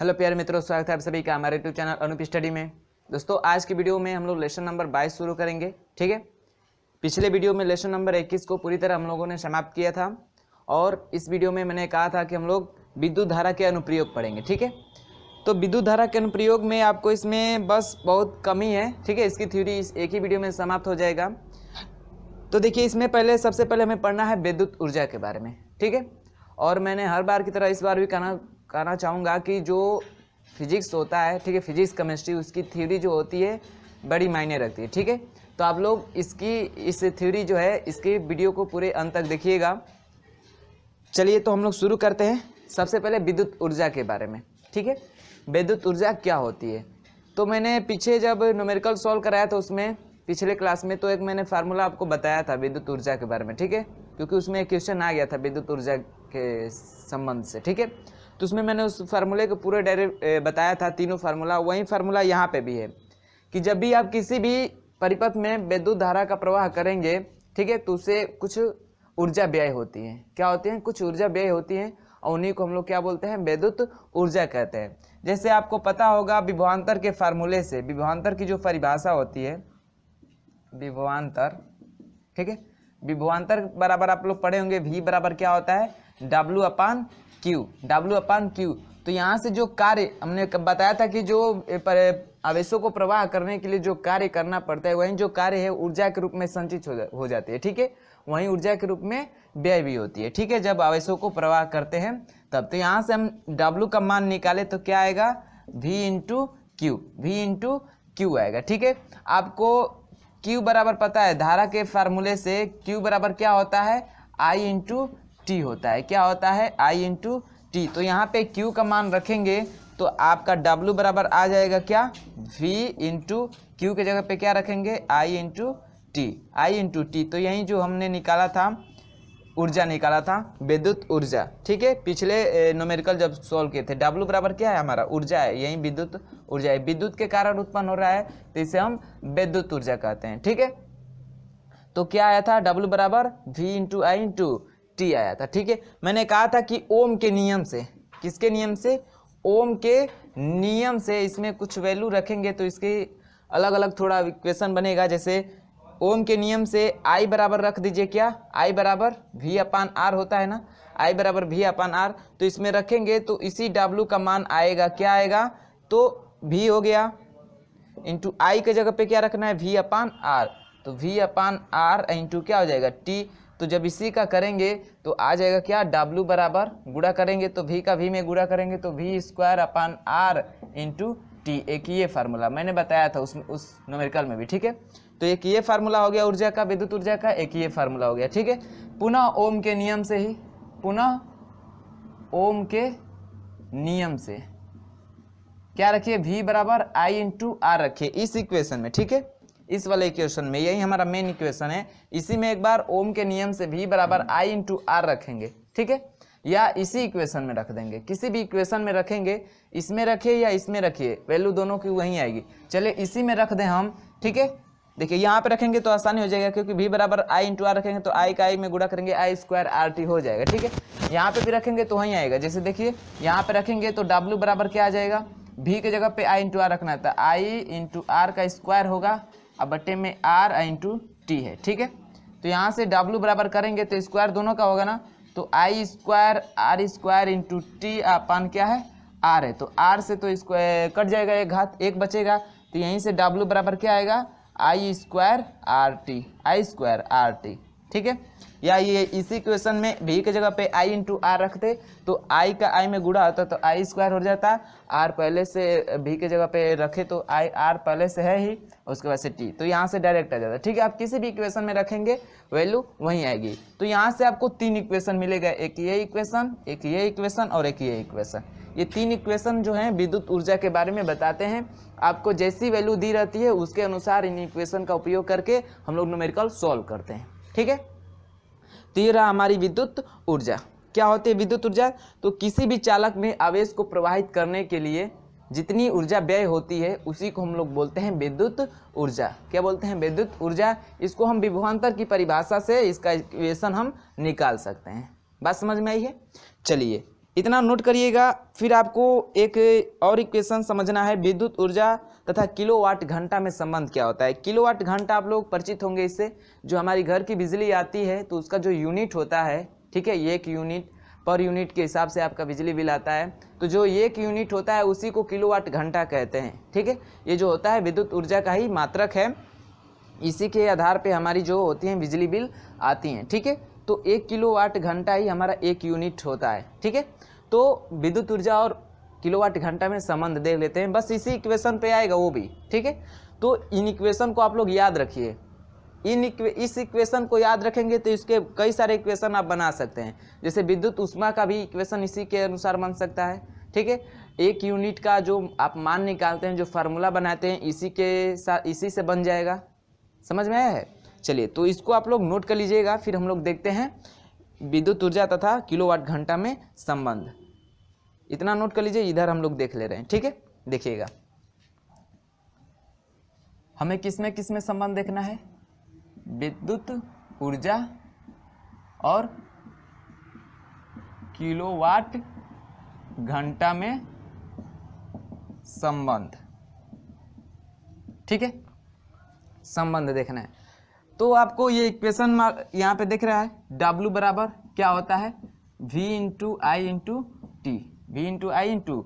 Hello प्यारे मित्रों, स्वागत है आप सभी का हमारे यूट्यूब चैनल अनूप स्टडी में। दोस्तों, आज की वीडियो में हम लोग लेसन नंबर 22 शुरू करेंगे। ठीक है, पिछले वीडियो में लेसन नंबर 21 को पूरी तरह हम लोगों ने समाप्त किया था और इस वीडियो में मैंने कहा था कि हम लोग विद्युत धारा के अनुप्रयोग पढ़ेंगे। ठीक है, तो विद्युत धारा के अनुप्रयोग में आपको इसमें बस बहुत कमी है। ठीक है, इसकी थ्योरी एक ही वीडियो में समाप्त हो जाएगा। तो देखिए, इसमें सबसे पहले हमें पढ़ना है विद्युत ऊर्जा के बारे में। ठीक है, और मैंने हर बार की तरह इस बार भी कहना चाहूँगा कि जो फिजिक्स होता है, ठीक है, फिजिक्स केमिस्ट्री, उसकी थ्योरी जो होती है बड़ी मायने रखती है। ठीक है, तो आप लोग इस थ्योरी जो है इसकी वीडियो को पूरे अंत तक देखिएगा। चलिए, तो हम लोग शुरू करते हैं सबसे पहले विद्युत ऊर्जा के बारे में। ठीक है, विद्युत ऊर्जा क्या होती है। तो मैंने पीछे जब न्यूमेरिकल सॉल्व कराया था उसमें पिछले क्लास में, तो एक मैंने फार्मूला आपको बताया था विद्युत ऊर्जा के बारे में। ठीक है, क्योंकि उसमें एक क्वेश्चन आ गया था विद्युत ऊर्जा के संबंध से। ठीक है, तो उसमें मैंने उस फार्मूले को पूरे डायरेक्ट बताया था, तीनों फार्मूला। वही फार्मूला यहाँ पे भी है कि जब भी आप किसी भी परिपथ में विद्युत धारा का प्रवाह करेंगे, ठीक है, तो उससे कुछ ऊर्जा व्यय होती है। क्या होती है? कुछ ऊर्जा व्यय होती है और उन्हीं को हम लोग क्या बोलते हैं? विद्युत ऊर्जा कहते हैं। जैसे आपको पता होगा विभवांतर के फार्मूले से, विभवांतर की जो परिभाषा होती है, विभवांतर, ठीक है, विभवांतर बराबर आप लोग पढ़े होंगे, V बराबर क्या होता है? W अपान क्यू, W अपान क्यू। तो यहाँ से जो कार्य हमने बताया था कि जो आवेशों को प्रवाह करने के लिए जो कार्य करना पड़ता है, वही जो कार्य है ऊर्जा के रूप में संचित हो जाती है। ठीक है, वहीं ऊर्जा के रूप में व्यय भी होती है। ठीक है, जब आवेशों को प्रवाह करते हैं तब। तो यहाँ से हम W का मान निकाले तो क्या आएगा? V इंटू क्यू आएगा। ठीक है, आपको Q बराबर पता है, धारा के फार्मूले से Q बराबर क्या होता है? I इंटू टी होता है। क्या होता है? I into T. तो यहाँ पे Q का मान रखेंगे तो आपका W बराबर आ जाएगा क्या? V इंटू क्यू के जगह पे क्या रखेंगे? I into T. तो यही जो हमने निकाला था, ऊर्जा निकाला था, विद्युत ऊर्जा। ठीक है, पिछले न्यूमेरिकल जब सॉल्व किए थे, W बराबर क्या है? हमारा ऊर्जा है, यही विद्युत ऊर्जा है। विद्युत के कारण उत्पन्न हो रहा है तो इसे हम विद्युत ऊर्जा कहते हैं। ठीक है, तो क्या आया था? W बराबर V इंटू आई इंटू टी आया था। ठीक है, मैंने कहा था कि ओम के नियम से, किसके नियम से? ओम के नियम से इसमें कुछ वैल्यू रखेंगे तो इसके अलग अलग थोड़ा इक्वेशन बनेगा। जैसे ओम के नियम से I बराबर रख दीजिए, क्या? I बराबर V अपान आर होता है ना, I बराबर V अपान आर। तो इसमें रखेंगे तो इसी W का मान आएगा, क्या आएगा? तो V हो गया इंटू I के जगह पे क्या रखना है? V upon R. तो V अपान आर इंटू क्या हो जाएगा? T। तो जब इसी का करेंगे तो आ जाएगा क्या? W बराबर गुणा करेंगे तो V का V में गुणा करेंगे तो V square upon R into T. एक ये फार्मूला मैंने बताया था उस न्यूमेरिकल में भी। ठीक है, तो एक ये फार्मूला हो गया ऊर्जा का, विद्युत ऊर्जा का, एक ये फार्मूला हो गया। ठीक है, पुनः ओम के नियम से ही, पुनः ओम के नियम से क्या रखिए? V बराबर I इंटू आर रखिए इस इक्वेशन में। ठीक है, इस वाले इक्वेशन में, यही हमारा मेन इक्वेशन है। इसी में एक बार ओम के नियम से V बराबर I इंटू आर रखेंगे। ठीक है, या इसी इक्वेशन में रख देंगे, किसी भी इक्वेशन में रखेंगे, इसमें रखिए या इसमें रखिए, वैल्यू दोनों की वहीं आएगी। चलिए इसी में रख दें हम। ठीक है, देखिए यहाँ पे रखेंगे तो आसानी हो जाएगा, क्योंकि V बराबर I इंटू आर रखेंगे तो I का I में गुणा करेंगे, I स्क्वायर आर टी हो जाएगा। ठीक है, यहाँ पे भी रखेंगे तो वहीं आएगा। जैसे देखिए यहाँ पे रखेंगे तो W बराबर क्या आ जाएगा? V के जगह पे I इंटू आर रखना था, I इंटू आर का स्क्वायर होगा, अब बट्टे में R इंटू टी है। ठीक है, तो यहाँ से W बराबर करेंगे तो स्क्वायर दोनों का होगा ना, तो I square R square into T upon क्या है? R है। तो R से तो स्क्वायर कट जाएगा, एक घात एक बचेगा, तो यहीं से W बराबर क्या आएगा? I square R T. ठीक है, या ये इसी क्वेश्चन में V के जगह पे I इंटू आर रखते तो I का I में गुणा होता तो I स्क्वायर हो जाता, R पहले से V के जगह पे रखे तो R पहले से है ही, उसके बाद से T, तो यहाँ से डायरेक्ट आ जाता है। ठीक है, आप किसी भी इक्वेशन में रखेंगे वैल्यू वहीं आएगी। तो यहाँ से आपको तीन इक्वेशन मिलेगा, एक ये इक्वेशन, एक ये इक्वेशन और एक ये इक्वेशन। ये तीन इक्वेशन जो हैं विद्युत ऊर्जा के बारे में बताते हैं। आपको जैसी वैल्यू दी रहती है उसके अनुसार इन इक्वेशन का उपयोग करके हम लोग न्यूमेरिकल सॉल्व करते हैं। ठीक है, तो ये रहा हमारी विद्युत ऊर्जा। क्या होती है विद्युत ऊर्जा? तो किसी भी चालक में आवेश को प्रवाहित करने के लिए जितनी ऊर्जा व्यय होती है उसी को हम लोग बोलते हैं विद्युत ऊर्जा। क्या बोलते हैं? विद्युत ऊर्जा। इसको हम विभवांतर की परिभाषा से इसका इक्वेशन हम निकाल सकते हैं। बात समझ में आई है? चलिए इतना नोट करिएगा। फिर आपको एक और इक्वेशन समझना है, विद्युत ऊर्जा तथा किलोवाट घंटा में संबंध क्या होता है। किलोवाट घंटा आप लोग परिचित होंगे इससे, जो हमारी घर की बिजली आती है तो उसका जो यूनिट होता है, ठीक है, एक यूनिट पर यूनिट के हिसाब से आपका बिजली बिल आता है, तो जो एक यूनिट होता है उसी को किलोवाट घंटा कहते हैं, ठीक है। ये जो होता है विद्युत ऊर्जा का ही मात्रक है, इसी के आधार पे हमारी जो होती हैं बिजली बिल आती हैं, ठीक है। तो 1 किलोवाट घंटा ही हमारा 1 यूनिट होता है, ठीक है। तो विद्युत ऊर्जा और किलोवाट घंटा में संबंध देख लेते हैं, बस इसी इक्वेशन पे आएगा वो भी, ठीक है। तो इन इक्वेशन को आप लोग याद रखिए, इस इक्वेशन को याद रखेंगे तो इसके कई सारे इक्वेशन आप बना सकते हैं। जैसे विद्युत ऊष्मा का भी इक्वेशन इसी के अनुसार बन सकता है, ठीक है। 1 यूनिट का जो आप मान निकालते हैं, जो फार्मूला बनाते हैं, इसी से बन जाएगा। समझ में आया है? चलिए, तो इसको आप लोग नोट कर लीजिएगा। फिर हम लोग देखते हैं विद्युत ऊर्जा तथा किलोवाट घंटा में संबंध। इतना नोट कर लीजिए, इधर हम लोग देख ले रहे हैं, ठीक है। देखिएगा, हमें किसमें किसमें संबंध देखना है, विद्युत ऊर्जा और किलोवाट घंटा में संबंध, ठीक है, संबंध देखना है। तो आपको ये इक्वेशन यहाँ पे दिख रहा है, W बराबर क्या होता है, V इंटू आई इंटू टी, V इंटू आई इंटू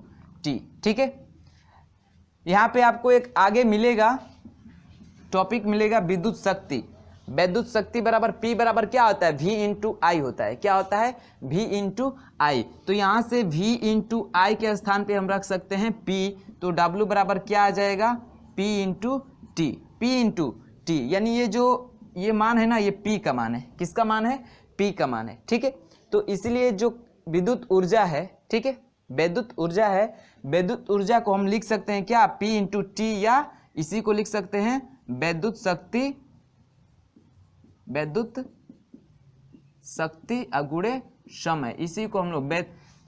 टी, ठीक है। यहाँ पे आपको एक आगे मिलेगा, टॉपिक मिलेगा विद्युत शक्ति। विद्युत शक्ति बराबर P बराबर क्या होता है, V इंटू आई होता है। क्या होता है, V इंटू आई। तो यहाँ से V इंटू आई के स्थान पे हम रख सकते हैं P, तो W बराबर क्या आ जाएगा, P into T, P into T, यानी ये जो ये मान है ना, ये P का मान है। किसका मान है, P का मान है, ठीक है। तो इसलिए जो विद्युत ऊर्जा है, ठीक है, विद्युत ऊर्जा है, विद्युत ऊर्जा को हम लिख सकते हैं क्या, P इंटू टी, या इसी को लिख सकते हैं विद्युत शक्ति, विद्युत शक्ति अगुणे समय। इसी को हम लोग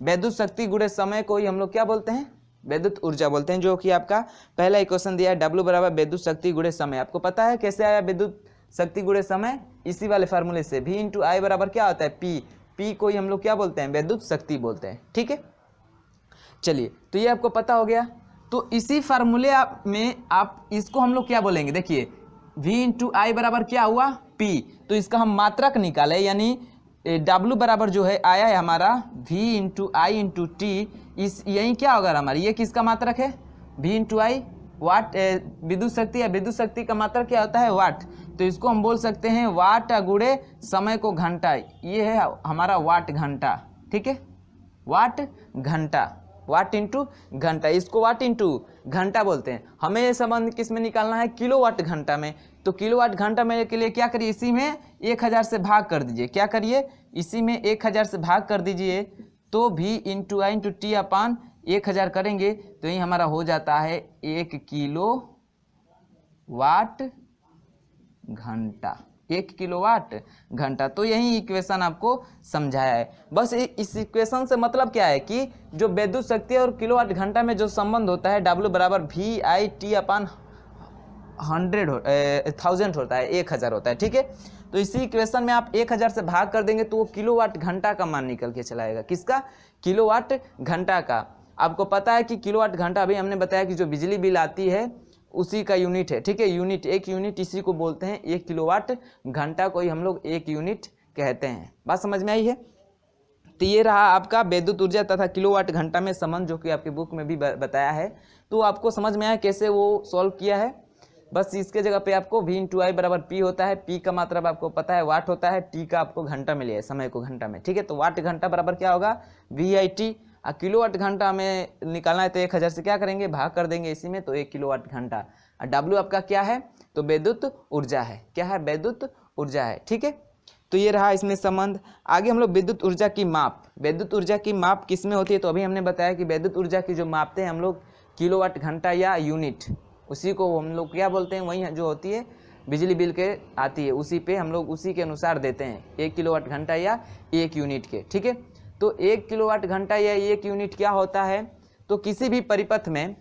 विद्युत शक्ति गुणे समय को ही हम लोग क्या बोलते हैं, विद्युत ऊर्जा बोलते हैं। जो कि आपका पहला इक्वेशन दिया है, W बराबर विद्युत शक्ति गुणे समय। आपको पता है कैसे आया विद्युत शक्ति गुणे समय, इसी वाले फार्मूले से। V इंटू आई बराबर क्या होता है, P को ही हम लोग क्या बोलते हैं, विद्युत शक्ति बोलते हैं, ठीक है। चलिए, तो ये आपको पता हो गया। तो इसी फार्मूले में आप इसको हम लोग क्या बोलेंगे, देखिए V इंटू आई बराबर क्या हुआ, P, तो इसका हम मात्रक निकाले, यानी W बराबर जो है आया है हमारा V इंटू आई इंटू टी, इस यही क्या होगा हमारी, ये किसका मात्रक है, V इंटू आई, वाट, विद्युत शक्ति, या विद्युत शक्ति का मात्रक क्या होता है, वाट। तो इसको हम बोल सकते हैं वाट गुणे समय को घंटा, ये है हमारा वाट घंटा, ठीक है, वाट घंटा, वाट इंटू घंटा, इसको वाट इंटू घंटा बोलते हैं। हमें ये संबंध किस में निकालना है, किलोवाट घंटा में। तो किलोवाट घंटा में के लिए क्या करिए, इसी में 1000 से भाग कर दीजिए। क्या करिए, इसी में 1000 से भाग कर दीजिए, तो V इंटू आई इंटू टी अपान 1000 करेंगे तो ये हमारा हो जाता है 1 किलो वाट घंटा, 1 किलोवाट घंटा। तो यही इक्वेशन आपको समझाया है। बस इस इक्वेशन से मतलब क्या है कि जो विद्युत शक्ति और किलोवाट घंटा में जो संबंध होता है, W बराबर V आई टी अपान 1000 होता है, 1000 होता है, ठीक है। तो इसी इक्वेशन में आप 1000 से भाग कर देंगे तो वो किलोवाट घंटा का मान निकल के चला आएगा। किसका, किलोवाट घंटा का। आपको पता है कि किलोवाट घंटा, अभी हमने बताया कि जो बिजली बिल आती है उसी का यूनिट है, ठीक है, यूनिट, 1 यूनिट इसी को बोलते हैं। 1 किलोवाट घंटा को ही हम लोग 1 यूनिट कहते हैं। बात समझ में आई है? तो ये रहा आपका विद्युत ऊर्जा तथा किलोवाट घंटा में संबंध, जो कि आपकी बुक में भी बताया है। तो आपको समझ में आया कैसे वो सॉल्व किया है। बस इसके जगह पे आपको V इंटू आई बराबर P होता है, P का मात्रा आपको पता है वाट होता है, T का आपको घंटा में लिया है, समय को घंटा में, ठीक है। तो वाट घंटा बराबर क्या होगा, VIT। किलोवाट घंटा में निकालना है तो 1000 से क्या करेंगे, भाग कर देंगे इसी में, तो 1 किलोवाट घंटा। और W आपका क्या है, तो विद्युत ऊर्जा है। क्या है, विद्युत ऊर्जा है, ठीक है। तो ये रहा इसमें संबंध। आगे हम लोग विद्युत ऊर्जा की माप, विद्युत ऊर्जा की माप किस में होती है, तो अभी हमने बताया कि विद्युत ऊर्जा की जो मापते हैं हम लोग किलोवाट घंटा या यूनिट, उसी को हम लोग क्या बोलते हैं, वही जो होती है बिजली बिल के आती है, उसी पे हम लोग उसी के अनुसार देते हैं, 1 किलोवाट घंटा या 1 यूनिट के, ठीक है। तो 1 किलोवाट घंटा या 1 यूनिट क्या होता है, तो किसी भी परिपथ में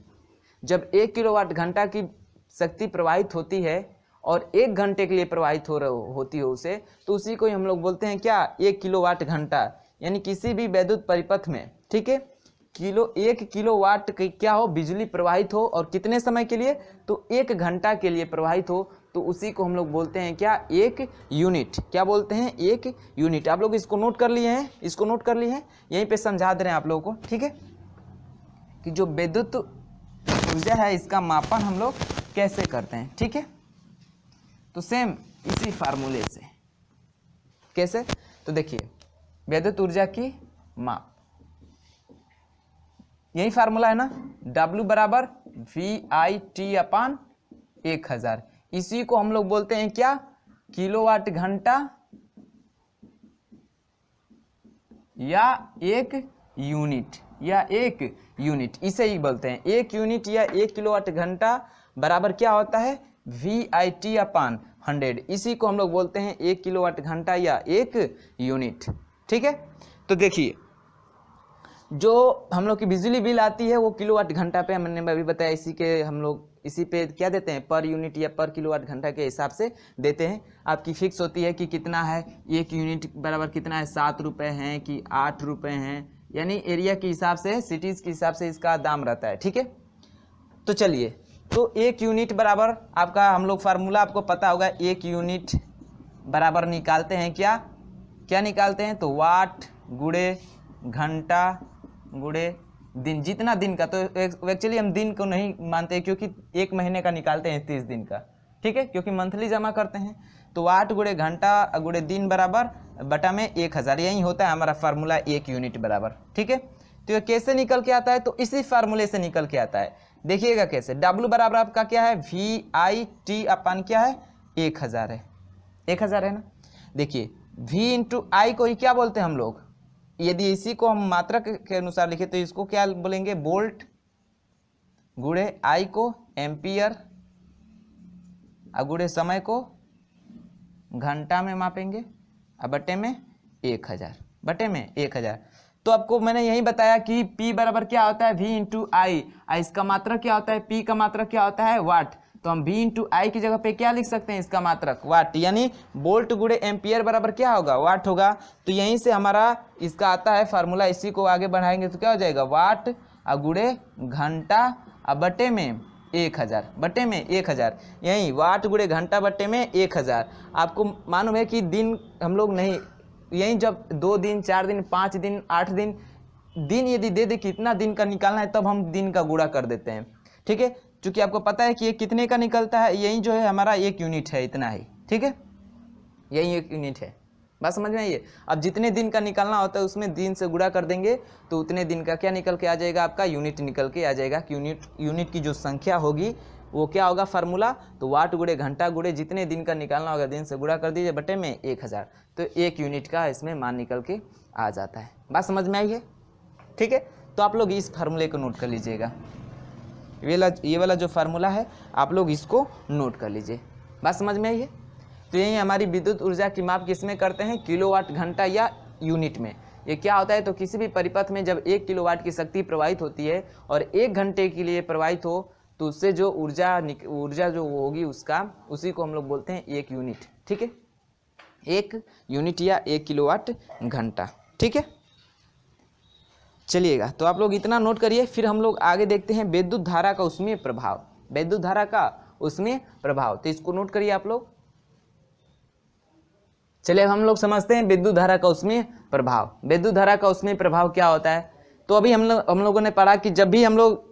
जब 1 किलोवाट घंटा की शक्ति प्रवाहित होती है और 1 घंटे के लिए प्रवाहित होती है उसे, तो उसी को ही हम लोग बोलते हैं क्या, 1 किलोवाट घंटा। यानी किसी भी वैद्युत परिपथ में, ठीक है, 1 किलोवाट की क्या हो, बिजली प्रवाहित हो, और कितने समय के लिए, तो 1 घंटा के लिए प्रवाहित हो, तो उसी को हम लोग बोलते हैं क्या, 1 यूनिट। क्या बोलते हैं, 1 यूनिट। आप लोग इसको नोट कर लिए हैं, इसको नोट कर लिए हैं, यहीं पे समझा दे रहे हैं आप लोगों को, ठीक है, कि जो विद्युत ऊर्जा है इसका मापन हम लोग कैसे करते हैं, ठीक है। तो सेम इसी फार्मूले से कैसे, तो देखिए विद्युत ऊर्जा की माप, यही फार्मूला है ना, W बराबर VIT/1000। इसी को हम लोग बोलते हैं क्या, किलोवाट घंटा या 1 यूनिट, या 1 यूनिट, इसे ही बोलते हैं 1 यूनिट या 1 किलोवाट घंटा बराबर क्या होता है, VIT/100। इसी को हम लोग बोलते हैं 1 किलोवाट घंटा या 1 यूनिट, ठीक है। तो देखिए जो हम लोग की बिजली बिल आती है वो किलोवाट घंटा पे, हमने अभी बताया, इसी के हम लोग इसी पे क्या देते हैं, पर यूनिट या पर किलोवाट घंटा के हिसाब से देते हैं। आपकी फिक्स होती है कि कितना है, 1 यूनिट बराबर कितना है, 7 रुपये हैं कि 8 रुपये हैं, यानी एरिया के हिसाब से, सिटीज़ के हिसाब से इसका दाम रहता है, ठीक है। तो चलिए, तो 1 यूनिट बराबर आपका, हम लोग फार्मूला आपको पता होगा, 1 यूनिट बराबर निकालते हैं क्या, क्या निकालते हैं, तो वाट गुणे घंटा गुणे दिन, जितना दिन का, तो एक्चुअली हम दिन को नहीं मानते क्योंकि 1 महीने का निकालते हैं 30 दिन का, ठीक है, क्योंकि मंथली जमा करते हैं। तो वाट गुणे घंटा गुणे दिन बराबर बटा में 1000, यही होता है हमारा फार्मूला 1 यूनिट बराबर, ठीक है। तो ये कैसे निकल के आता है, तो इसी फार्मूले से निकल के आता है। देखिएगा कैसे, W बराबर आपका क्या है, VIT/, क्या है, 1000 है, 1000 है ना। देखिए V इंटू आई को ही क्या बोलते हैं हम लोग, यदि इसी को हम मात्रक के अनुसार लिखे तो इसको क्या बोलेंगे, वोल्ट, गुणे आई को एम्पियर, गुणे समय को घंटा में मापेंगे, अब बटे में 1000, बटे में 1000। तो आपको मैंने यही बताया कि P बराबर क्या होता है, V इंटू आई, इसका मात्रक क्या होता है, P का मात्रक क्या होता है, वाट। तो हम V इंटू आई की जगह पे क्या लिख सकते हैं, इसका मात्रक वाट, यानी वोल्ट गुणे एम्पियर बराबर क्या होगा, वाट होगा। तो यहीं से हमारा इसका आता है फार्मूला, इसी को आगे बढ़ाएंगे तो क्या हो जाएगा, वाट गुणे घंटा बटे में 1000, बटे में 1000, यही वाट गुणे घंटा बटे में 1000। आपको मालूम है कि दिन हम लोग नहीं, यहीं जब 2 दिन 4 दिन 5 दिन 8 दिन दिन यदि दे दे कितना दिन का निकालना है, तब हम दिन का गुणा कर देते हैं, ठीक है। क्योंकि आपको पता है कि ये कितने का निकलता है, यही जो है हमारा 1 यूनिट है, इतना ही, ठीक है, यही 1 यूनिट है, बात समझ में आई है। अब जितने दिन का निकालना होता है उसमें दिन से गुणा कर देंगे तो उतने दिन का क्या निकल के आ जाएगा, आपका यूनिट निकल के आ जाएगा। कि यूनिट की जो संख्या होगी वो क्या होगा फार्मूला, तो वाट गुणे घंटा गुणे जितने दिन का निकालना होगा दिन से गुणा कर दीजिए बटे में 1000, तो 1 यूनिट का इसमें मान निकल के आ जाता है। बात समझ में आई है, ठीक है। तो आप लोग इस फार्मूले को नोट कर लीजिएगा, ये वाला जो फार्मूला है आप लोग इसको नोट कर लीजिए। बात समझ में आई है। तो यही हमारी विद्युत ऊर्जा की माप किसमें करते हैं, किलोवाट घंटा या यूनिट में। ये क्या होता है, तो किसी भी परिपथ में जब 1 किलोवाट की शक्ति प्रवाहित होती है और 1 घंटे के लिए प्रवाहित हो तो उससे जो ऊर्जा जो होगी उसका, उसी को हम लोग बोलते हैं 1 यूनिट, ठीक है, 1 यूनिट या 1 किलोवाट घंटा, ठीक है। चलिएगा, तो आप लोग इतना नोट करिए, फिर हम लोग आगे देखते हैं विद्युत धारा का उसमें प्रभाव, विद्युत धारा का उसमें प्रभाव। तो इसको नोट करिए आप लोग। चलिए हम लोग समझते हैं विद्युत धारा का उसमें प्रभाव। विद्युत धारा का उसमें प्रभाव क्या होता है, तो अभी हम लोगों ने पढ़ा कि जब भी हम लोग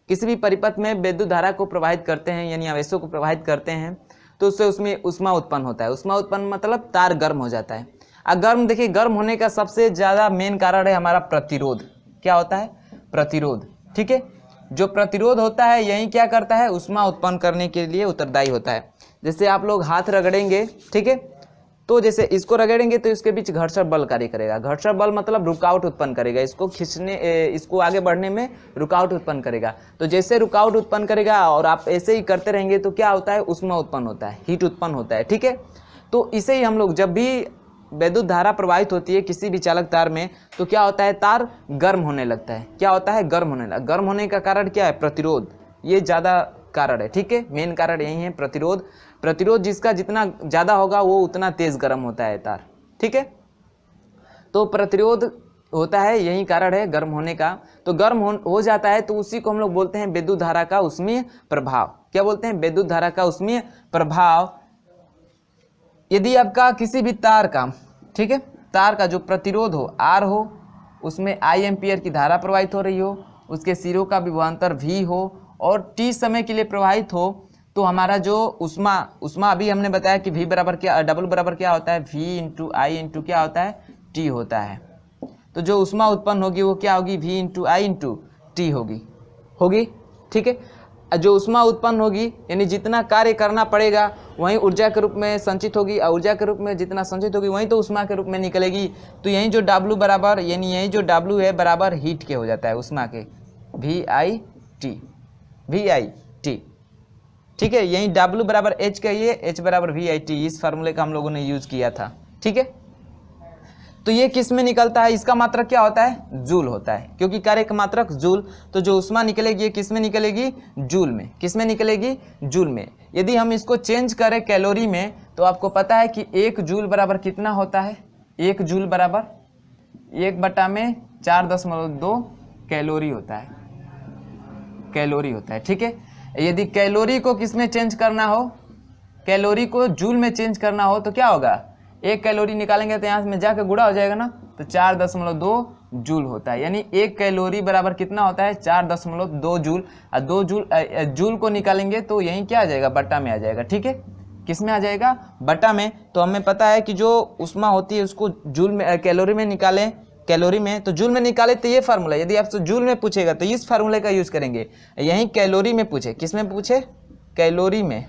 किसी भी परिपथ में विद्युत धारा को प्रवाहित करते हैं, यानी आवेशों को प्रवाहित करते हैं, तो उससे उसमें ऊष्मा उत्पन्न होता है। ऊष्मा उत्पन्न मतलब तार गर्म हो जाता है। अब गर्म, देखिए गर्म होने का सबसे ज़्यादा मेन कारण है हमारा प्रतिरोध। क्या होता है, प्रतिरोध, ठीक है। जो प्रतिरोध होता है यही क्या करता है, ऊष्मा उत्पन्न करने के लिए उत्तरदायी होता है। जैसे आप लोग हाथ रगड़ेंगे, ठीक है, तो जैसे इसको रगड़ेंगे तो इसके बीच घर्षण बल कार्य करेगा। घर्षण बल मतलब रुकावट उत्पन्न करेगा, इसको खींचने, इसको आगे बढ़ने में रुकावट उत्पन्न करेगा। तो जैसे रुकावट उत्पन्न करेगा और आप ऐसे ही करते रहेंगे तो क्या होता है, ऊष्मा उत्पन्न होता है, हीट उत्पन्न होता है, ठीक है। तो इसे ही हम लोग, जब भी विद्युत धारा प्रवाहित होती है किसी भी चालक तार में, तो क्या होता है, तार गर्म होने लगता है। क्या होता है, गर्म होने लगता। गर्म होने का कारण क्या है, प्रतिरोध, ये ज़्यादा कारण है, ठीक है। मेन कारण यही है प्रतिरोध। प्रतिरोध जिसका जितना ज़्यादा होगा वो उतना तेज गर्म होता है तार, ठीक है। तो प्रतिरोध होता है, यही कारण है गर्म होने का। तो गर्म हो जाता है तो उसी को हम लोग बोलते हैं विद्युत धारा का ऊष्मीय प्रभाव। क्या बोलते हैं? विद्युत धारा का ऊष्मीय प्रभाव। यदि आपका किसी भी तार का, ठीक है, तार का जो प्रतिरोध हो R हो, उसमें I एम्पियर की धारा प्रवाहित हो रही हो, उसके सिरों का विभवांतर V हो और T समय के लिए प्रवाहित हो, तो हमारा जो उष्मा अभी हमने बताया कि V बराबर क्या, W बराबर क्या होता है? V इंटू I इंटू क्या होता है? T होता है। तो जो उष्मा उत्पन्न होगी वो क्या होगी? V into I into T होगी, ठीक है। जो उष्मा उत्पन्न होगी यानी जितना कार्य करना पड़ेगा वहीं ऊर्जा के रूप में संचित होगी, और ऊर्जा के रूप में जितना संचित होगी वहीं तो उष्मा के रूप में निकलेगी। तो यहीं जो W बराबर, यानी यहीं जो W है बराबर हीट के हो जाता है, उष्मा के, VIT, ठीक है। यहीं W बराबर H का, ये H बराबर VIT, इस फार्मूले का हम लोगों ने यूज किया था, ठीक है। तो ये किस में निकलता है? इसका मात्रक क्या होता है? जूल होता है, क्योंकि कार्य का मात्रक जूल। तो जो उष्मा निकलेगी ये किस में निकलेगी? जूल में। किस में निकलेगी? जूल में। यदि हम इसको चेंज करें कैलोरी में तो आपको पता है कि 1 जूल बराबर कितना होता है? 1 जूल बराबर 1/4.2 कैलोरी होता है, कैलोरी होता है, ठीक है। यदि कैलोरी को किस में चेंज करना हो, कैलोरी को जूल में चेंज करना हो तो क्या होगा? 1 कैलोरी निकालेंगे तो यहाँ में जाकर गुणा हो जाएगा ना, तो 4.2 जूल होता है। यानी 1 कैलोरी बराबर कितना होता है? 4.2 जूल। और 2 जूल को निकालेंगे तो यहीं क्या आ जाएगा? बट्टा में आ जाएगा, ठीक है। किस में आ जाएगा? बट्टा में। तो हमें पता है कि जो उष्मा होती है उसको जूल में, कैलोरी में निकालें, कैलोरी में, तो जूल में निकाले तो ये फार्मूला। यदि आपसे जूल में पूछेगा तो इस फार्मूले का यूज करेंगे। यहीं कैलोरी में पूछे, किस में पूछे? कैलोरी में,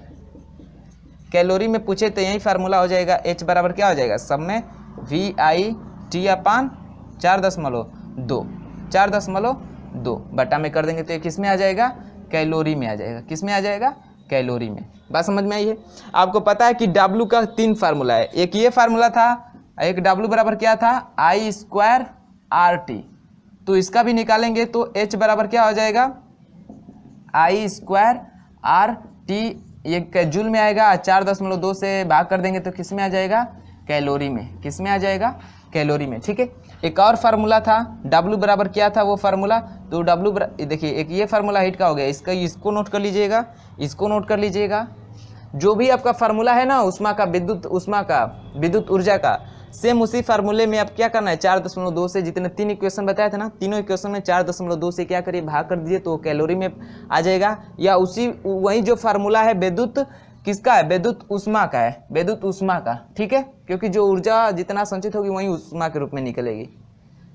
कैलोरी में पूछे तो यही फार्मूला हो जाएगा। H बराबर क्या हो जाएगा? सब में VIT/4.2 बटा में कर देंगे तो ये किस में आ जाएगा? कैलोरी में आ जाएगा। किस में आ जाएगा? कैलोरी में। बात समझ में आई है? आपको पता है कि W का 3 फार्मूला है। एक ये फार्मूला था, एक W बराबर क्या था? I²RT। तो इसका भी निकालेंगे तो H बराबर क्या हो जाएगा? I²RT, ये जूल में आएगा। 4.2 से भाग कर देंगे तो किस में आ जाएगा? कैलोरी में। किस में आ जाएगा? कैलोरी में, ठीक है। एक और फार्मूला था, W बराबर क्या था वो फार्मूला? तो W देखिए, एक ये फार्मूला हीट का हो गया, इसको नोट कर लीजिएगा, इसको नोट कर लीजिएगा। जो भी आपका फार्मूला है ना उष्मा का, विद्युत ऊर्जा का, सेम उसी फार्मूले में आप क्या करना है? 4.2 से, जितने 3 इक्वेशन बताए थे ना, तीनों इक्वेशन में 4.2 से क्या करिए? भाग कर दीजिए तो कैलोरी में आ जाएगा। या वही जो फार्मूला है विद्युत किसका है? विद्युत उष्मा का है, विद्युत उष्मा का, ठीक है। क्योंकि जो ऊर्जा जितना संचित होगी वही उष्मा के रूप में निकलेगी,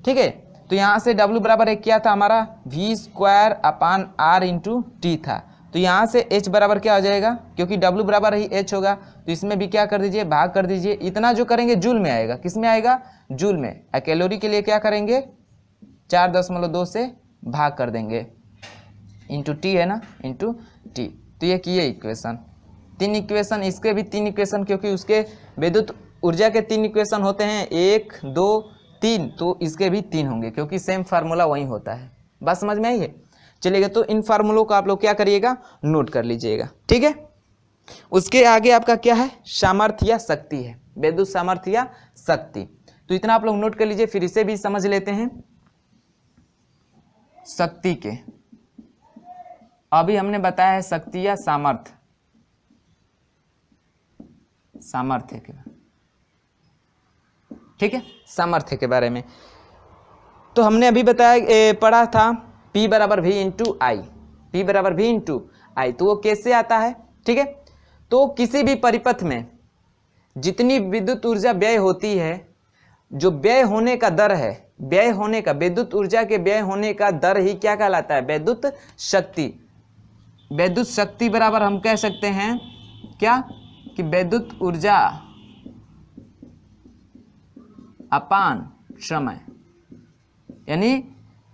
ठीक है। तो यहाँ से W बराबर एक क्या था हमारा? V²/R इंटू T था। तो यहाँ से H बराबर क्या हो जाएगा? क्योंकि W बराबर ही H होगा तो इसमें भी क्या कर दीजिए? भाग कर दीजिए। इतना जो करेंगे जूल में आएगा। किस में आएगा? जूल में। कैलोरी के लिए क्या करेंगे? 4.2 से भाग कर देंगे, इंटू T है ना, इंटू T। तो ये किए इक्वेशन, 3 इक्वेशन, इसके भी 3 इक्वेशन, क्योंकि उसके विद्युत ऊर्जा के 3 इक्वेशन होते हैं, 1 2 3, तो इसके भी 3 होंगे क्योंकि सेम फार्मूला वही होता है। बात समझ में आई है? चलिएगा, तो इन फार्मूलों को आप लोग क्या करिएगा? नोट कर लीजिएगा, ठीक है। उसके आगे आपका क्या है? सामर्थ्य या शक्ति है, विद्युत सामर्थ्य या शक्ति। तो इतना आप लोग नोट कर लीजिए। फिर इसे भी समझ लेते हैं। शक्ति के अभी हमने बताया है शक्ति या सामर्थ्य, सामर्थ्य के, ठीक है, सामर्थ्य के बारे में। तो हमने अभी बताया, पढ़ा था P बराबर V इंटू आई, P बराबर V इंटू आई। तो वो कैसे आता है? ठीक है, तो किसी भी परिपथ में जितनी विद्युत ऊर्जा व्यय होती है, जो व्यय होने का दर है, व्यय होने का, विद्युत ऊर्जा के व्यय होने का दर ही क्या कहलाता है? विद्युत शक्ति। विद्युत शक्ति बराबर हम कह सकते हैं क्या? कि विद्युत ऊर्जा अपान समय, यानी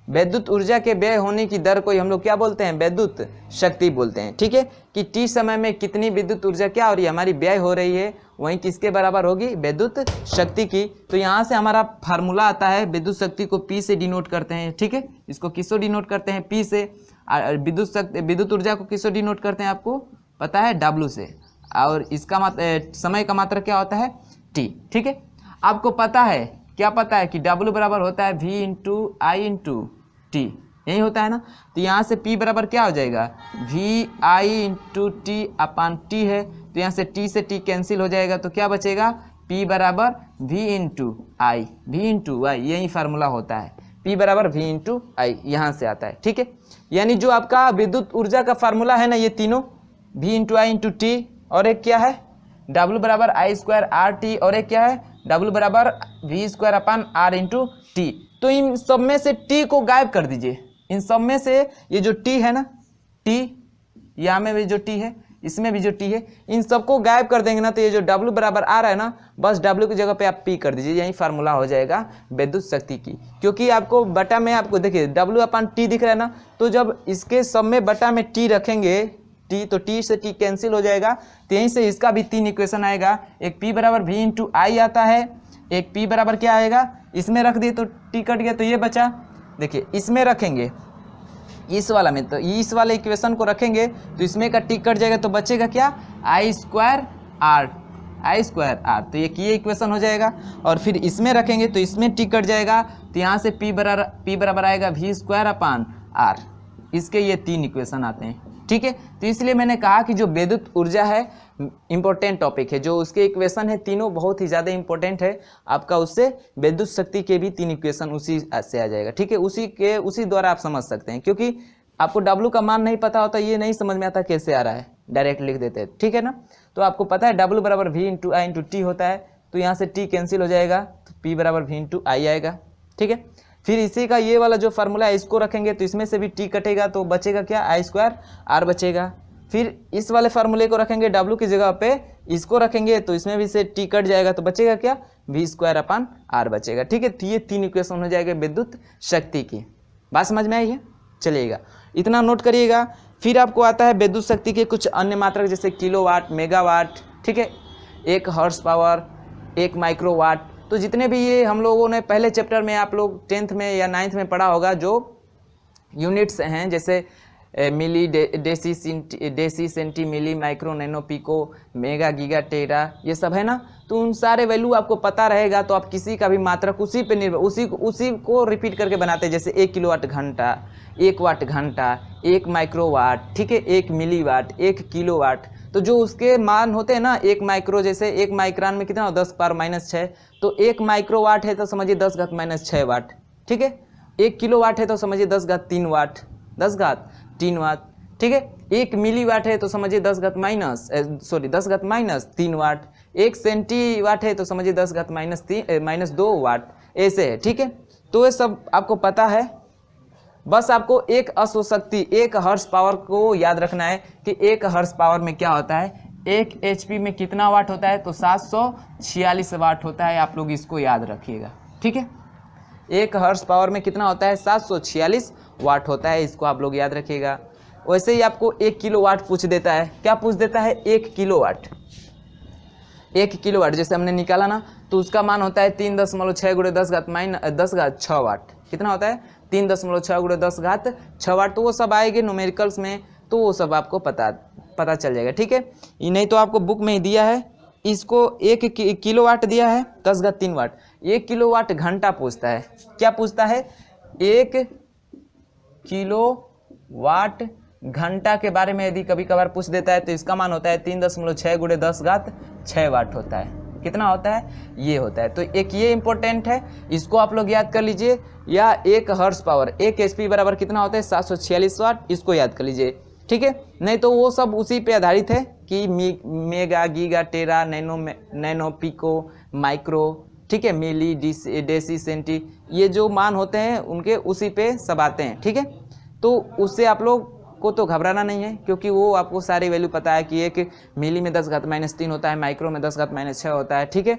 विद्युत ऊर्जा के व्यय होने की दर को हम लोग क्या बोलते हैं? विद्युत शक्ति बोलते हैं, ठीक है। कि T समय में कितनी विद्युत ऊर्जा क्या हो रही है? हमारी व्यय हो रही है, वहीं किसके बराबर होगी? विद्युत शक्ति की। तो यहाँ से हमारा फार्मूला आता है, विद्युत शक्ति को P से डिनोट करते हैं, ठीक है। इसको किससे डिनोट करते हैं? P से। विद्युत ऊर्जा को किससे डिनोट करते हैं? आपको पता है, W से। और इसका समय का मात्रक क्या होता है? T, ठीक है। आपको पता है क्या पता है कि W बराबर होता है V इंटू आई इंटू टी, यही होता है ना। तो यहाँ से P बराबर क्या हो जाएगा, V आई इंटू टी अपान टी है, तो यहाँ से T से T कैंसिल हो जाएगा, तो क्या बचेगा, P बराबर V इंटू आई, V इंटू आई, यही फार्मूला होता है, P बराबर V इंटू आई, यहाँ से आता है। ठीक है, यानी जो आपका विद्युत ऊर्जा का फार्मूला है ना, ये तीनों V इंटू आई इंटू टी, और एक क्या है W बराबर आई स्क्वायर आर टी, और एक क्या है W बराबर V square upon R into T. तो इन सब में से T को गायब कर दीजिए, इन सब में से ये जो T है ना, T यहाँ में भी जो T है, इसमें भी जो T है, इन सबको गायब कर देंगे ना, तो ये जो W बराबर आ रहा है ना, बस W की जगह पे आप P कर दीजिए, यही फार्मूला हो जाएगा विद्युत शक्ति की। क्योंकि आपको बटा में आपको देखिए W अपान T दिख रहा है ना, तो जब इसके सब में बटा में T रखेंगे, T तो T से T कैंसिल हो जाएगा, तो यहीं से इसका भी 3 इक्वेशन आएगा। एक P बराबर V इंटू आई आता है, एक P बराबर क्या आएगा, इसमें रख दिए तो T कट गया, तो ये बचा। देखिए इसमें रखेंगे, इस वाला में, तो इस वाले इक्वेशन को रखेंगे तो इसमें का T कट जाएगा, तो बचेगा क्या, I square R, I square R, तो ये इक्वेशन हो जाएगा। और फिर इसमें रखेंगे तो इसमें T कट जाएगा, तो यहाँ से P बराबर आएगा V स्क्वायर अपान आर, इसके ये 3 इक्वेशन आते हैं। ठीक है, तो इसलिए मैंने कहा कि जो विद्युत ऊर्जा है इंपॉर्टेंट टॉपिक है, जो उसके इक्वेशन है तीनों बहुत ही ज़्यादा इंपॉर्टेंट है आपका, उससे विद्युत शक्ति के भी 3 इक्वेशन उसी से आ जाएगा। ठीक है, उसी द्वारा आप समझ सकते हैं, क्योंकि आपको W का मान नहीं पता होता, ये नहीं समझ में आता कैसे आ रहा है, डायरेक्ट लिख देते हैं। ठीक है ना, तो आपको पता है W बराबर V इंटू आई इंटू टी होता है, तो यहाँ से T कैंसिल हो जाएगा, तो P बराबर V इंटू आई आएगा। ठीक है, फिर इसी का ये वाला जो फार्मूला है इसको रखेंगे, तो इसमें से भी T कटेगा, तो बचेगा क्या, आई स्क्वायर आर बचेगा। फिर इस वाले फार्मूले को रखेंगे, W की जगह पे इसको रखेंगे, तो इसमें भी से T कट जाएगा, तो बचेगा क्या, V स्क्वायर अपान आर बचेगा। ठीक है, तो ये 3 इक्वेशन हो जाएगा विद्युत शक्ति की। बात समझ में आई है, चलिएगा इतना नोट करिएगा। फिर आपको आता है विद्युत शक्ति के कुछ अन्य मात्रक, जैसे किलोवाट, मेगावाट, ठीक है, 1 हॉर्स पावर, 1 माइक्रोवाट। तो जितने भी ये हम लोगों ने पहले चैप्टर में, आप लोग 10th में या 9th में पढ़ा होगा, जो यूनिट्स हैं, जैसे milli, deci, centi, milli, micro, nano, pico, mega, giga, tera, ये सब है ना, तो उन सारे वैल्यू आपको पता रहेगा, तो आप किसी का भी मात्रक उसी पे निर्भर, उसी को रिपीट करके बनाते हैं। जैसे 1 किलोवाट घंटा, 1 वाट घंटा, 1 माइक्रोवाट, ठीक है, 1 मिलीवाट, 1 किलोवाट। तो जो उसके मान होते हैं ना, 1 माइक्रो, जैसे 1 माइक्रोन में कितना हो, 10 पावर -6, तो 1 माइक्रोवाट है तो समझिए 10 घात -6 वाट। ठीक है, 1 किलोवाट है तो समझिए 10 घात 3 वाट, 10 घात 3 वाट। ठीक है, 1 मिलीवाट है तो समझिए 10 घात -3 वाट। 1 सेंटीवाट है तो समझिए 10 घात -2 वाट, ऐसे है। ठीक है, तो ये सब आपको पता है। बस आपको एक अश्वशक्ति, 1 हॉर्स पावर को याद रखना है कि 1 हॉर्स पावर में क्या होता है, 1 HP में कितना वाट होता है, तो 746 वाट होता है। आप लोग इसको याद रखिएगा। ठीक है, 1 हॉर्स पावर में कितना होता है, 746 वाट होता है, इसको आप लोग याद रखिएगा। वैसे ही आपको 1 किलोवाट पूछ देता है, क्या पूछ देता है, 1 किलोवाट। 1 किलोवाट जैसे हमने निकाला ना, तो उसका मान होता है 3.6 × 10 घात 6 वाट। कितना होता है, 3.6 × 10 घात 6 वाट। तो वो सब आएंगे न्यूमेरिकल्स में, तो वो सब आपको पता चल जाएगा। ठीक है, ये नहीं तो आपको बुक में ही दिया है, इसको 1 किलोवाट दिया है, 10 घात 3 वाट। 1 किलोवाट घंटा पूछता है, क्या पूछता है, 1 किलोवाट घंटा के बारे में यदि कभी कभार पूछ देता है, तो इसका मान होता है 3.6 × 10 घात 6 वाट होता है। कितना होता है, ये होता है। तो एक ये इंपॉर्टेंट है, इसको आप लोग याद कर लीजिए। या 1 हॉर्स पावर, 1 HP बराबर कितना होता है, 746 वाट, इसको याद कर लीजिए। ठीक है, नहीं तो वो सब उसी पे आधारित है कि मेगा, गीगा, टेरा, नैनो, पिको, माइक्रो, ठीक है, मिली, डेसी, सेंटी, ये जो मान होते हैं उनके उसी पे सब आते हैं। ठीक है, तो उससे आप लोग को तो घबराना नहीं है, क्योंकि वो आपको सारी वैल्यू पता है कि 1 मिली में 10 घात -3 होता है, माइक्रो में 10 घात -6 होता है, ठीक है,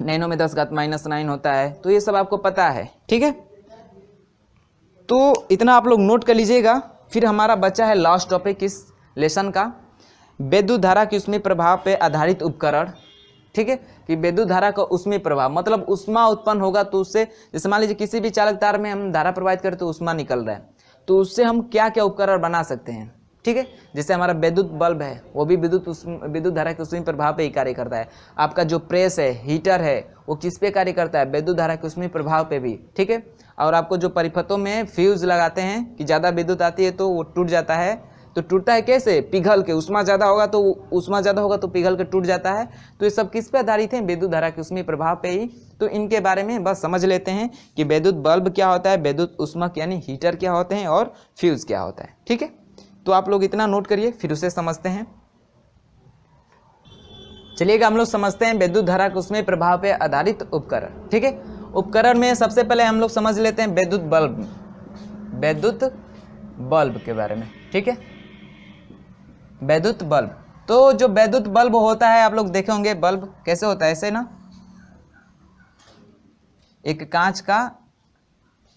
नैनो में 10 घात -9 होता है, तो ये सब आपको पता है। ठीक है, तो इतना आप लोग नोट कर लीजिएगा। फिर हमारा बच्चा है लास्ट टॉपिक इस लेसन का, विद्युत धारा की ऊष्मीय प्रभाव पे आधारित उपकरण। ठीक है, कि विद्युत धारा का ऊष्मीय प्रभाव मतलब ऊष्मा उत्पन्न होगा, तो उससे जैसे मान लीजिए किसी भी चालक तार में हम धारा प्रवाहित करें तो ऊष्मा निकल रहा है, तो उससे हम क्या क्या उपकरण बना सकते हैं। ठीक है। जैसे हमारा विद्युत बल्ब है वो भी विद्युत धारा के ऊष्मीय प्रभाव पे ही कार्य करता है। आपका जो प्रेस है, हीटर है, वो किस पे कार्य करता है? विद्युत धारा के ऊष्मीय प्रभाव पे भी, ठीक है। और आपको जो परिपथों में फ्यूज लगाते हैं कि ज़्यादा विद्युत आती है तो वो टूट जाता है, तो टूटता है कैसे? पिघल के, ऊष्मा ज़्यादा होगा तो पिघल के टूट जाता है। तो ये सब किस पे आधारित है? विद्युत धारा के ऊष्मीय प्रभाव पे ही। तो इनके बारे में बस समझ लेते हैं कि विद्युत बल्ब क्या होता है, विद्युत ऊष्मक यानी हीटर क्या होते हैं और फ्यूज क्या होता है, ठीक है। तो आप लोग इतना नोट करिए, फिर उसे समझते हैं। चलिएगा हम लोग समझते हैं विद्युत धारा के ऊष्मीय प्रभाव पे आधारित उपकरण, ठीक है। उपकरण में सबसे पहले हम लोग समझ लेते हैं विद्युत बल्ब के बारे में, ठीक है। विद्युत बल्ब, तो जो विद्युत बल्ब होता है आप लोग देखे होंगे, बल्ब कैसे होता है? ऐसे ना, एक कांच का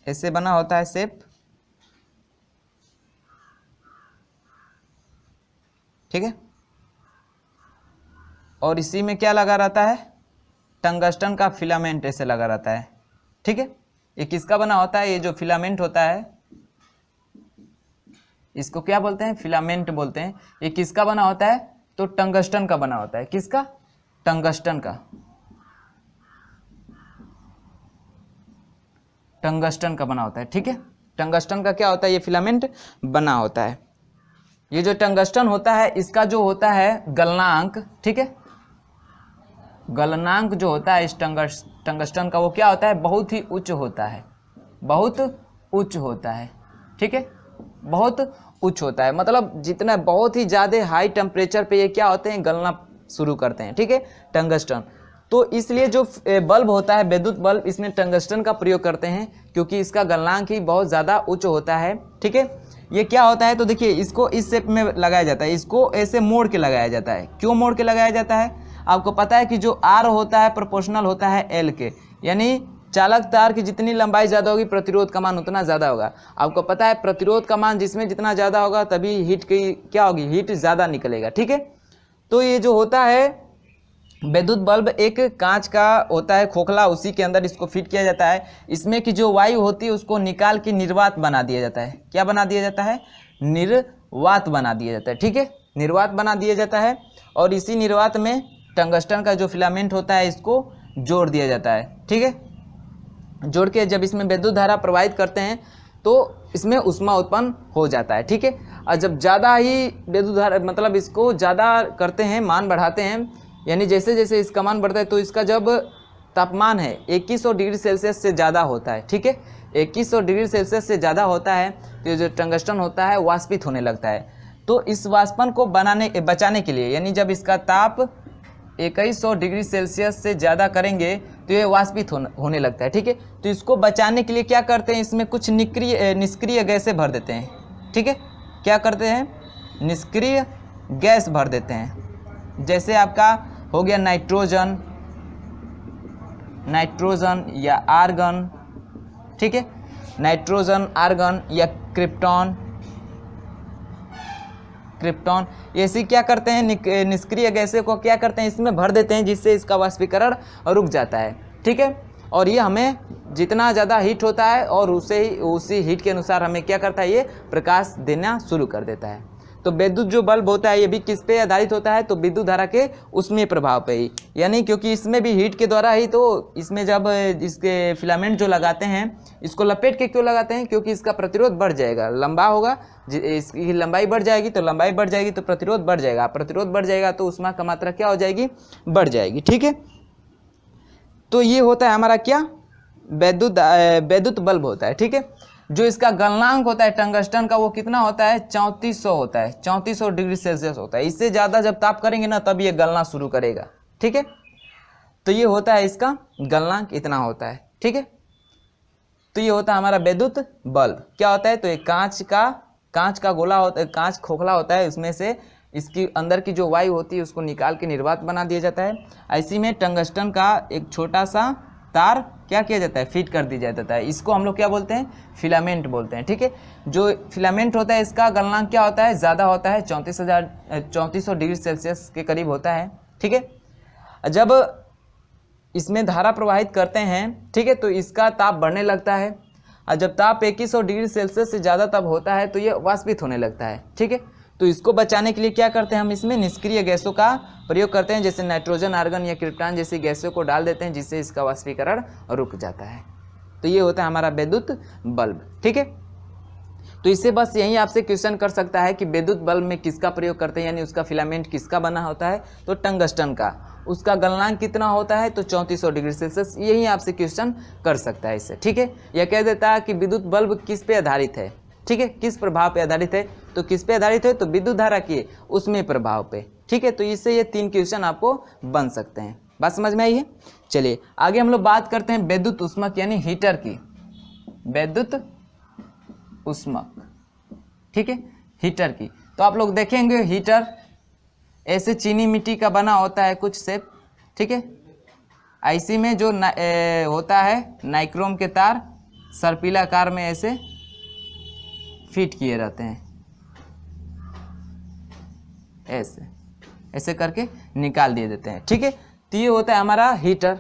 ऐसे बना होता है शेप, ठीक है। और इसी में क्या लगा रहता है? टंगस्टन का फिलामेंट ऐसे लगा रहता है, ठीक है। ये किसका बना होता है? ये जो फिलामेंट होता है इसको क्या बोलते हैं? फिलामेंट बोलते हैं। ये किसका बना होता है? तो टंगस्टन का बना होता है। किसका? टंगस्टन का, टंगस्टन का बना होता है, ठीक है। टंगस्टन का क्या होता है? ये फिलामेंट बना होता है। ये जो टंगस्टन होता है इसका जो होता है गलनांक, ठीक है, गलनांक जो होता है इस टंगस्टन का वो क्या होता है? बहुत ही उच्च होता है, बहुत उच्च होता है, ठीक है। बहुत उच्च होता है मतलब जितना बहुत ही ज़्यादा हाई टेम्परेचर पे ये क्या होते हैं? गलना शुरू करते हैं, ठीक है, टंगस्टन। तो इसलिए जो बल्ब होता है विद्युत बल्ब, इसमें टंगस्टन का प्रयोग करते हैं क्योंकि इसका गलनांक ही बहुत ज़्यादा उच्च होता है, ठीक है। ये क्या होता है? तो देखिए इसको इस शेप में लगाया जाता है, इसको ऐसे मोड़ के लगाया जाता है। क्यों मोड़ के लगाया जाता है? आपको पता है कि जो आर होता है प्रोपोर्शनल होता है एल के, यानी चालक तार की जितनी लंबाई ज़्यादा होगी प्रतिरोध का मान उतना ज़्यादा होगा। आपको पता है प्रतिरोध का मान जिसमें जितना ज़्यादा होगा तभी हीट की क्या होगी? हीट ज़्यादा निकलेगा, ठीक है। तो ये जो होता है विद्युत बल्ब एक कांच का होता है खोखला, उसी के अंदर इसको फिट किया जाता है। इसमें की जो वायु होती है उसको निकाल के निर्वात बना दिया जाता है। क्या बना दिया जाता है? निर्वात बना दिया जाता है, ठीक है, निर्वात बना दिया जाता है। और इसी निर्वात में टंगस्टन का जो फिलामेंट होता है इसको जोड़ दिया जाता है, ठीक है। जोड़ के जब इसमें विद्युत धारा प्रवाहित करते हैं तो इसमें ऊष्मा उत्पन्न हो जाता है, ठीक है। और जब ज़्यादा ही विद्युत धारा मतलब इसको ज़्यादा करते हैं, मान बढ़ाते हैं, यानी जैसे जैसे इसका मान बढ़ता है तो इसका जब तापमान है 2100 डिग्री सेल्सियस से ज़्यादा होता है, ठीक है, 2100 डिग्री सेल्सियस से ज़्यादा होता है तो ये जो टंगस्टन होता है वाष्पित होने लगता है। तो इस वाष्पन को बचाने के लिए, यानी जब इसका ताप 2100 डिग्री सेल्सियस से ज़्यादा करेंगे तो ये वाष्पित होने लगता है, ठीक है। तो इसको बचाने के लिए क्या करते हैं? इसमें कुछ निष्क्रिय गैसें भर देते हैं, ठीक है। क्या करते हैं? निष्क्रिय गैस भर देते हैं। जैसे आपका हो गया नाइट्रोजन या आर्गन, ठीक है, नाइट्रोजन, आर्गन या क्रिप्टॉन, ऐसी क्या करते हैं? निष्क्रिय गैसें को क्या करते हैं? इसमें भर देते हैं जिससे इसका वाष्पीकरण रुक जाता है, ठीक है। और ये हमें जितना ज़्यादा हीट होता है और उसी हीट के अनुसार हमें क्या करता है? ये प्रकाश देना शुरू कर देता है। तो विद्युत जो बल्ब होता है ये भी किस पे आधारित होता है? तो विद्युत धारा के ऊष्मीय प्रभाव पे ही, यानी क्योंकि इसमें भी हीट के द्वारा ही, तो इसमें जब इसके फिलामेंट जो लगाते हैं इसको लपेट के क्यों लगाते हैं? क्योंकि इसका प्रतिरोध बढ़ जाएगा, लंबा होगा, इसकी लंबाई बढ़ जाएगी तो लंबाई बढ़ जाएगी तो प्रतिरोध बढ़ जाएगा, प्रतिरोध बढ़ जाएगा तो ऊष्मा का मात्रा क्या हो जाएगी? बढ़ जाएगी, ठीक है। तो ये होता है हमारा क्या? विद्युत बल्ब होता है, ठीक है। जो इसका गलनांक होता है टंगस्टन का वो कितना होता है? 3400 होता है, 3400 डिग्री सेल्सियस होता है। इससे ज़्यादा जब ताप करेंगे ना तब ये गलना शुरू करेगा, ठीक है। तो ये होता है इसका गलनांक इतना होता है, ठीक है। तो ये होता है हमारा विद्युत बल्ब। क्या होता है? तो एक कांच का गोला होता है, कांच खोखला होता है, उसमें से इसकी अंदर की जो वायु होती है उसको निकाल के निर्वात बना दिया जाता है। ऐसी में टंगस्टन का एक छोटा सा तार क्या किया जाता है? फिट कर दिया जाता है। इसको हम लोग क्या बोलते हैं? फिलामेंट बोलते हैं, ठीक है। जो फिलामेंट होता है इसका गलनांक क्या होता है? ज़्यादा होता है, 3400 डिग्री सेल्सियस के करीब होता है, ठीक है। जब इसमें धारा प्रवाहित करते हैं, ठीक है, तो इसका ताप बढ़ने लगता है और जब ताप 2100 डिग्री सेल्सियस से ज़्यादा तब होता है तो ये वाष्पित होने लगता है, ठीक है। तो इसको बचाने के लिए क्या करते हैं, हम इसमें निष्क्रिय गैसों का प्रयोग करते हैं, जैसे नाइट्रोजन, आर्गन या क्रिप्टॉन जैसी गैसों को डाल देते हैं, जिससे इसका वाष्पीकरण रुक जाता है। तो ये होता है हमारा विद्युत बल्ब। ठीक है, तो इससे बस यही आपसे क्वेश्चन कर सकता है कि विद्युत बल्ब में किसका प्रयोग करते हैं, यानी उसका फिलामेंट किसका बना होता है, तो टंगस्टन का। उसका गलनांक कितना होता है, तो 3400 डिग्री सेल्सियस। यही आपसे क्वेश्चन कर सकता है इससे। ठीक है, यह कह देता है कि विद्युत बल्ब किस पे आधारित है। ठीक है, किस प्रभाव पे आधारित है, तो किस पे आधारित है, तो विद्युत धारा के उसमें प्रभाव पे। ठीक है, तो इससे ये 3 क्वेश्चन आपको बन सकते हैं। बात समझ में आई है। चलिए आगे हम लोग बात करते हैं विद्युत ऊष्मक यानी हीटर की। विद्युत ऊष्मक, ठीक है, हीटर की। तो आप लोग देखेंगे हीटर ऐसे चीनी मिट्टी का बना होता है कुछ शेप। ठीक है, आईसी में जो होता है नाइक्रोम के तार सर्पिलाकार में ऐसे फिट किए रहते हैं, ऐसे ऐसे करके निकाल दिए देते हैं। ठीक है, तो ये होता है हमारा हीटर।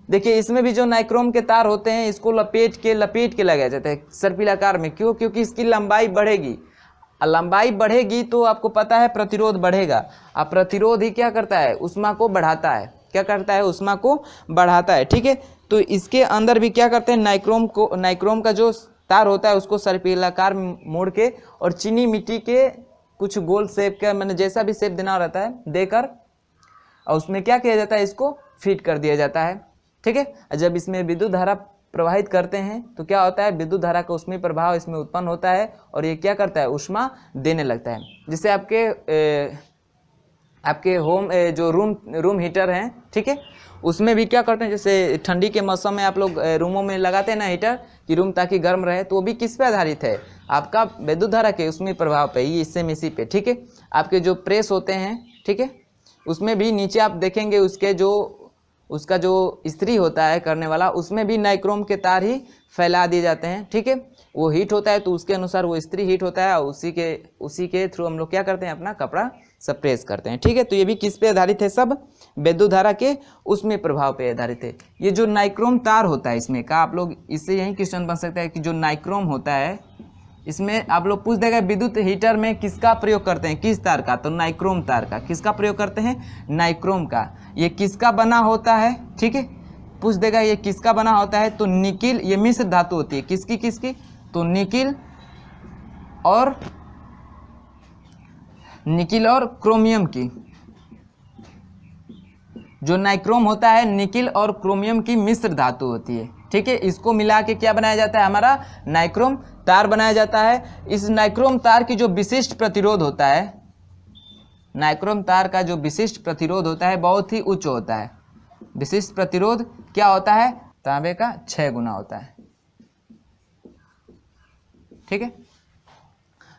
देखिए इसमें भी जो नाइक्रोम के तार होते हैं इसको लपेट के लगाए जाते हैं सर्पिलाकार में। क्यों, क्योंकि इसकी लंबाई बढ़ेगी। लंबाई बढ़ेगी तो आपको पता है प्रतिरोध बढ़ेगा। अब प्रतिरोध ही क्या करता है, ऊष्मा को बढ़ाता है। क्या करता है, ऊष्मा को बढ़ाता है। ठीक है, तो इसके अंदर भी क्या करते हैं, नाइक्रोम का जो तार होता है उसको सर्पिलाकार मोड़ के और चीनी मिट्टी के कुछ गोल शेप का, मैंने जैसा भी शेप देना रहता है देकर, और उसमें क्या किया जाता है, इसको फिट कर दिया जाता है। ठीक है, जब इसमें विद्युत धारा प्रवाहित करते हैं तो क्या होता है, विद्युत धारा का ऊष्मीय प्रभाव इसमें उत्पन्न होता है और ये क्या करता है, ऊष्मा देने लगता है। जैसे आपके होम जो रूम हीटर हैं, ठीक है, उसमें भी क्या करते हैं, जैसे ठंडी के मौसम में आप लोग रूमों में लगाते हैं ना हीटर कि रूम ताकि गर्म रहे, तो वो भी किस पे आधारित है, आपका विद्युत धारा के ऊष्मीय प्रभाव पे, ये इससे इसी पे। ठीक है, आपके जो प्रेस होते हैं, ठीक है, उसमें भी नीचे आप देखेंगे उसका जो इस्त्री होता है करने वाला, उसमें भी नाइक्रोम के तार ही फैला दिए जाते हैं। ठीक है, वो हीट होता है तो उसके अनुसार वो इस्त्री हीट होता है और उसी के थ्रू हम लोग क्या करते हैं, अपना कपड़ा सब प्रेस करते हैं। ठीक है, तो ये भी किस पे आधारित है, सब विद्युत धारा के उसमें प्रभाव पे आधारित है। ये जो नाइक्रोम तार होता है इसमें का, आप लोग इससे यही क्वेश्चन बन सकता है कि जो नाइक्रोम होता है इसमें आप लोग पूछ देगा विद्युत हीटर में किसका प्रयोग करते हैं, किस तार का, तो नाइक्रोम तार का। किसका प्रयोग करते हैं, नाइक्रोम का। ये किसका बना होता है, ठीक है, पूछ देगा ये किसका बना होता है, तो निकिल, ये मिश्र धातु होती है, किसकी, तो निकिल और क्रोमियम की। जो नाइक्रोम होता है निकिल और क्रोमियम की मिश्र धातु होती है। ठीक है, इसको मिला के क्या बनाया जाता है, हमारा नाइक्रोम तार बनाया जाता है। इस नाइक्रोम तार की जो विशिष्ट प्रतिरोध होता है, नाइक्रोम तार का जो विशिष्ट प्रतिरोध होता है बहुत ही उच्च होता है। विशिष्ट प्रतिरोध क्या होता है, तांबे का 6 गुना होता है। ठीक है,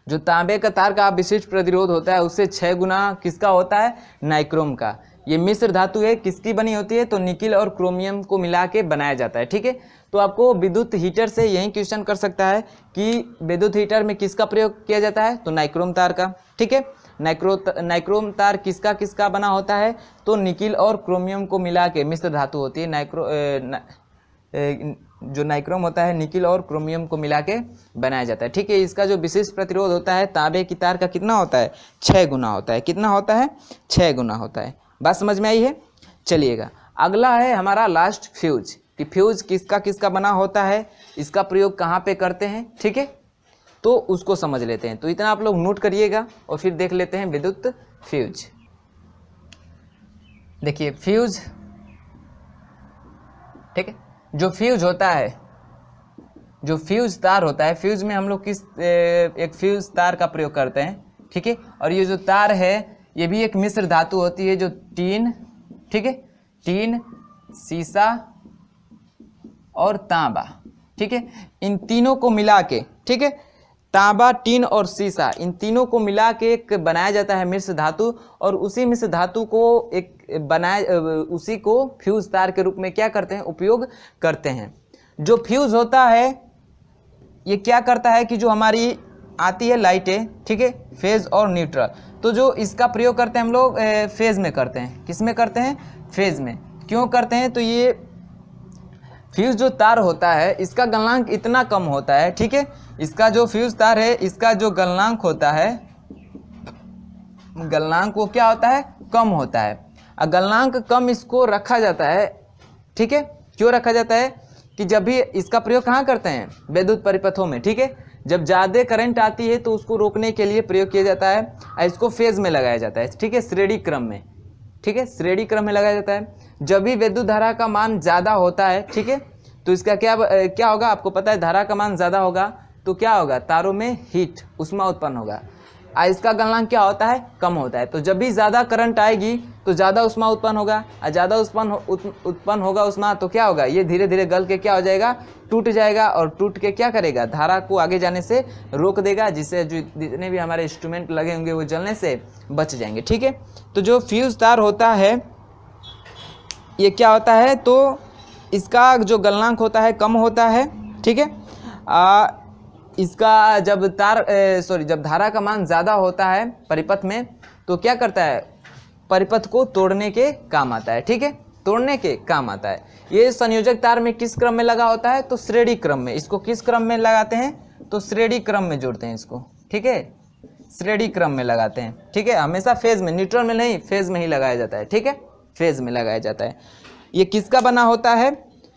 जो तांबे का तार का विशिष्ट प्रतिरोध होता है उससे 6 गुना किसका होता है, नाइक्रोम का। ये मिश्र धातु है, किसकी बनी होती है, तो निकिल और क्रोमियम को मिला के बनाया जाता है। ठीक है, तो आपको विद्युत हीटर से यही क्वेश्चन कर सकता है कि विद्युत हीटर में किसका प्रयोग किया जाता है, तो नाइक्रोम तार का। ठीक है, नाइक्रोम तार किसका बना होता है, तो निकिल और क्रोमियम को मिला के मिश्र धातु होती है। जो नाइक्रोम होता है निकिल और क्रोमियम को मिला के बनाया जाता है। ठीक है, इसका जो विशिष्ट प्रतिरोध होता है तांबे की तार का कितना होता है, 6 गुना होता है। कितना होता है, 6 गुना होता है। बात समझ में आई है। चलिएगा अगला है हमारा लास्ट फ्यूज, कि फ्यूज किसका बना होता है, इसका प्रयोग कहाँ पे करते हैं। ठीक है, तो उसको समझ लेते हैं। तो इतना आप लोग नोट करिएगा और फिर देख लेते हैं विद्युत फ्यूज। देखिए फ्यूज, ठीक है, जो फ्यूज होता है, जो फ्यूज तार होता है, फ्यूज में हम लोग एक फ्यूज तार का प्रयोग करते हैं। ठीक है, और ये जो तार है ये भी एक मिश्र धातु होती है, जो टीन, ठीक है, टीन, सीसा और तांबा। ठीक है, इन तीनों को मिला के, ठीक है, तांबा, टीन और सीसा, इन तीनों को मिला के एक बनाया जाता है मिश्र धातु, और उसी मिश्र धातु को उसी को फ्यूज तार के रूप में क्या करते हैं, उपयोग करते हैं। जो फ्यूज होता है ये क्या करता है कि जो हमारी आती है लाइटें, ठीक है, फेज और न्यूट्रल, तो जो इसका प्रयोग करते हैं हम लोग फेज में करते हैं। किस में करते हैं, फेज में। क्यों करते हैं, तो ये फ्यूज जो तार होता है इसका गलनांक इतना कम होता है। ठीक है, इसका जो फ्यूज तार है इसका जो गलनांक होता है गलनांक वो क्या होता है, कम होता है। और गलनांक कम इसको रखा जाता है, ठीक है। क्यों रखा जाता है कि जब भी इसका प्रयोग कहाँ करते हैं, विद्युत परिपथों में, ठीक है। जब ज़्यादा करंट आती है तो उसको रोकने के लिए प्रयोग किया जाता है और इसको फेज में लगाया जाता है, ठीक है, श्रेणी क्रम में, ठीक है, श्रेणी क्रम में लगाया जाता है। जब भी विद्युत धारा का मान ज़्यादा होता है, ठीक है, तो इसका क्या होगा, आपको पता है धारा का मान ज़्यादा होगा तो क्या होगा, तारों में हीट, ऊष्मा उत्पन्न होगा। इसका गलनांक क्या होता है, कम होता है। तो जब भी ज़्यादा करंट आएगी तो ज़्यादा ऊष्मा उत्पन्न होगा, और ज़्यादा उत्पन्न होगा ऊष्मा तो क्या होगा, ये धीरे धीरे गल के क्या हो जाएगा, टूट जाएगा, और टूट के क्या करेगा, धारा को आगे जाने से रोक देगा, जिससे जो जितने भी हमारे इंस्ट्रूमेंट लगे होंगे वो जलने से बच जाएंगे, ठीक है। तो जो फ्यूज तार होता है ये क्या होता है, तो इसका जो गलनांक होता है कम होता है, ठीक है। इसका जब जब धारा का मान ज़्यादा होता है परिपथ में तो क्या करता है, परिपथ को तोड़ने के काम आता है, ठीक है, तोड़ने के काम आता है। ये संयोजक तार में किस क्रम में लगा होता है, तो श्रेणी क्रम में। इसको किस क्रम में लगाते हैं, तो श्रेणी क्रम में जोड़ते हैं इसको, ठीक है, श्रेणी क्रम में लगाते हैं, ठीक है। हमेशा फेज में, न्यूट्रल में नहीं, फेज में ही लगाया जाता है, ठीक है, फेज में लगाया जाता है। ये किसका बना होता है,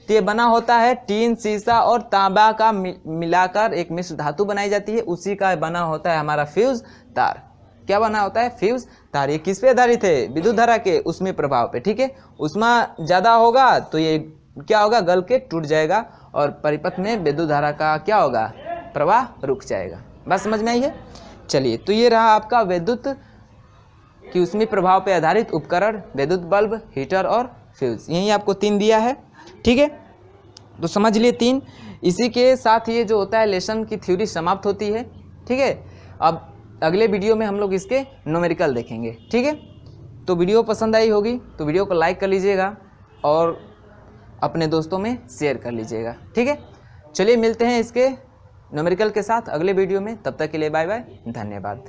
तो ये बना होता है टीन, शीशा और तांबा का मिलाकर एक मिश्र धातु बनाई जाती है, उसी का बना होता है हमारा फ्यूज तार। क्या बना होता है, फ्यूज तार। ये किस पे आधारित है, विद्युत धारा के ऊष्मीय प्रभाव पे, ठीक है। ऊष्मा ज़्यादा होगा तो ये क्या होगा, गल के टूट जाएगा और परिपथ में विद्युत धारा का क्या होगा, प्रवाह रुक जाएगा। बस समझ में आई है। चलिए, तो ये रहा आपका विद्युत की ऊष्मीय प्रभाव पे आधारित उपकरण, विद्युत बल्ब, हीटर और फ्यूज। यही आपको 3 दिया है, ठीक है। तो समझ लिए 3। इसी के साथ ये जो होता है लेसन की थ्योरी समाप्त होती है, ठीक है। अब अगले वीडियो में हम लोग इसके न्यूमेरिकल देखेंगे, ठीक है। तो वीडियो पसंद आई होगी तो वीडियो को लाइक कर लीजिएगा और अपने दोस्तों में शेयर कर लीजिएगा, ठीक है। चलिए मिलते हैं इसके न्यूमेरिकल के साथ अगले वीडियो में, तब तक के लिए बाय बाय, धन्यवाद।